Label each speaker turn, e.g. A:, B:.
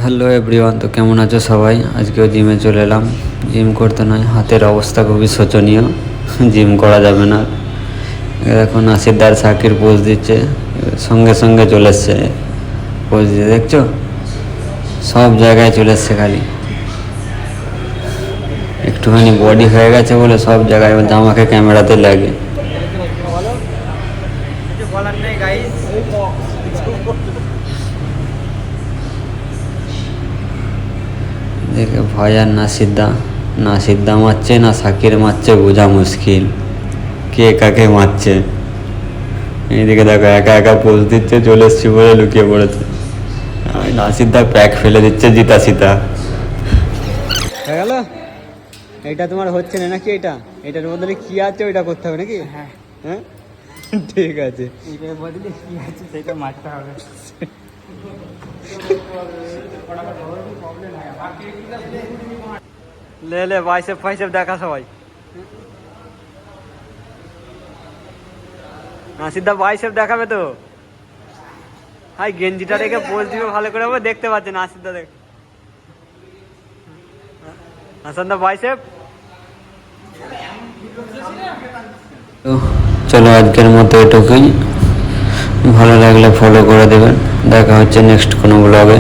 A: Hello everyone, তো কেমন আছো সবাই? আজকেও জিমে চলে এলাম। জিম করতে নয়, হাতের অবস্থা খুবই শোচনীয়, জিম করা যাবে না। এখন নাসিরদার সাকির পোজ দিচ্ছে, সঙ্গে সঙ্গে চলে এসছে পোজ দিয়ে, দেখছো? সব জায়গায় চলে এসছে, খালি একটুখানি বডি হয়ে গেছে বলে সব জায়গায় আমাকে ক্যামেরাতে লাগে। দেখে ভয়। আর নাসিরদা মারছে না সাকির মারছে, বোঝা মুশকিল কে কাকে মারছে। এইদিকে দেখো একা একা পোজ দিচ্ছে, চলে এসছি বলে লুকিয়ে পড়েছে। নাসিরদা প্যাক ফেলে দিচ্ছে জিতা সিতা। হয়ে গেল? এটা তোমার হচ্ছে না নাকি? এটার বদলে কি আছে ওইটা করতে হবে নাকি? হ্যাঁ হ্যাঁ, ঠিক আছে। এটার বদলে কি আছে সেটা মারতে হবে। লে লে বাইসেপ ফাইসেপ দেখা সবাই। নাসিরদা বাইসেপ দেখাবে তো। হাই গেঞ্জিটা রেখে পোজ দিবে ভালো করে, হবে দেখতে পাচ্ছে নাসিরদা। দেখ হাসানদা বাইসেপ। তো চলো আজকের মতো এটুকুই। ভালো লাগলে ফলো করে দেবেন। দেখা হচ্ছে নেক্সট কোনো ব্লগে।